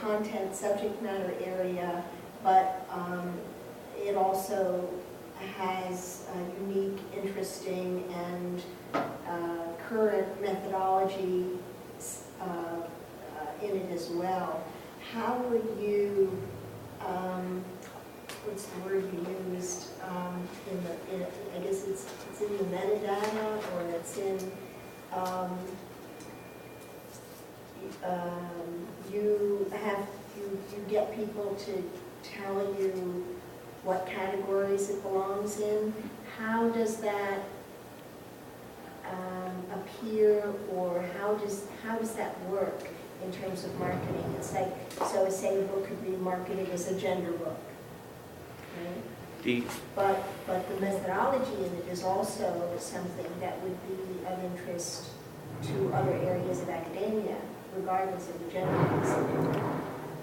content subject matter area, but it also has unique, interesting, and current methodology in it as well. How would you, what's the word you used, I guess it's in the metadata, or it's in, you get people to tell you what categories it belongs in. How does that appear, or how does that work in terms of marketing? It's like, so say a book could be marketed as a gender book, right? But the methodology in it is also something that would be of interest to other areas of academia, regardless of the gender.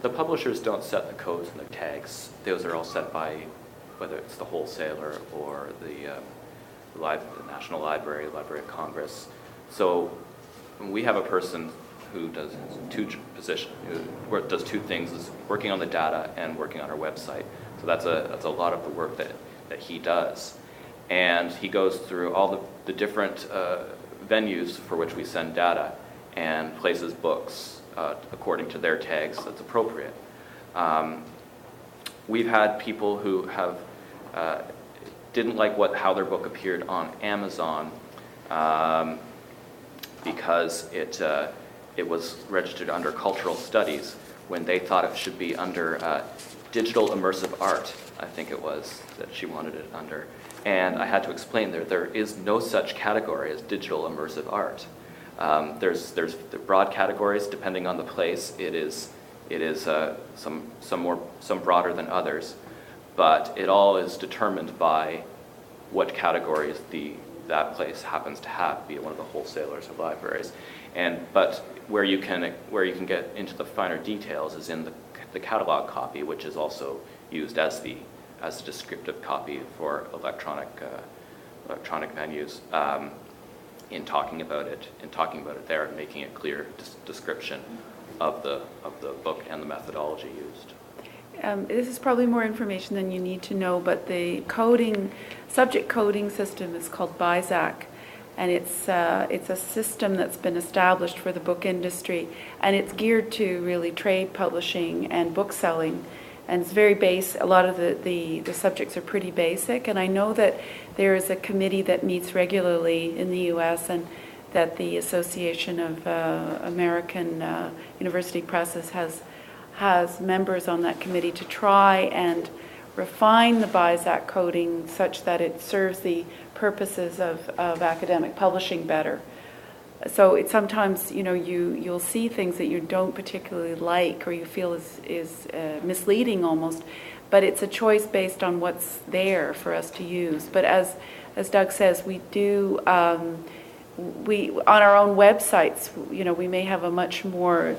The publishers don't set the codes and the tags. Those are all set by whether it's the wholesaler or the National Library, Library of Congress. So we have a person who does does two things: is working on the data and working on our website. So that's a lot of the work that he does, and he goes through all the different venues for which we send data and places books according to their tags that's appropriate. We've had people who have didn't like how their book appeared on Amazon because it was registered under cultural studies when they thought it should be under digital immersive art, I think it was, that she wanted it under. And I had to explain there is no such category as digital immersive art. There's the broad categories depending on the place. It is some broader than others, but it all is determined by what categories that place happens to have, be it one of the wholesalers or libraries. But where you can get into the finer details is in the catalog copy, which is also used as the descriptive copy for electronic venues. In talking about it there and making a clear description of the book and the methodology used. This is probably more information than you need to know, but the subject coding system is called BISAC, and it's a system that's been established for the book industry, and it's geared to really trade publishing and book selling, and it's very base. A lot of the subjects are pretty basic, and I know that there is a committee that meets regularly in the U.S. and that the Association of American University Presses has members on that committee to try and refine the BISAC coding such that it serves the purposes of academic publishing better. So it's sometimes, you'll see things that you don't particularly like or you feel is misleading almost, but it's a choice based on what's there for us to use. But as Doug says, we do, we on our own websites, we may have a much more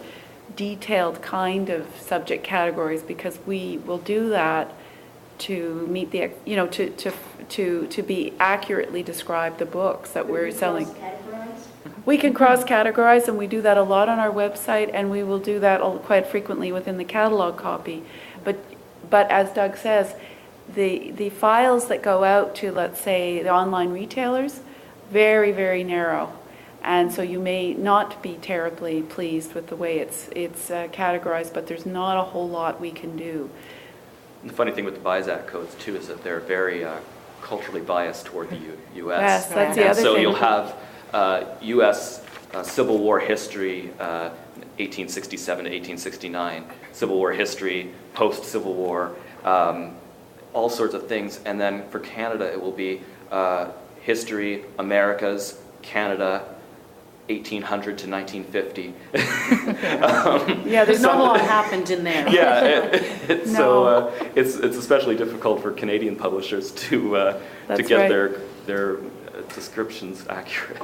detailed kind of subject categories because we will do that to meet the, to be accurately describe the books that we're selling. We can cross-categorize, and we do that a lot on our website, and we will do that quite frequently within the catalog copy. But as Doug says, the files that go out to, let's say, the online retailers, very, very narrow. And so you may not be terribly pleased with the way it's categorized, but there's not a whole lot we can do. The funny thing with the BISAC codes, too, is that they're very culturally biased toward the U.S. Yes, that's the other thing. So you'll have U.S. Civil War history, 1867 to 1869, Civil War history, post-Civil War, all sorts of things. And then for Canada, it will be history, Americas, Canada, 1800 to 1950. Yeah, there's not a lot happened in there. Yeah, No. so it's especially difficult for Canadian publishers to get right. their descriptions accurate.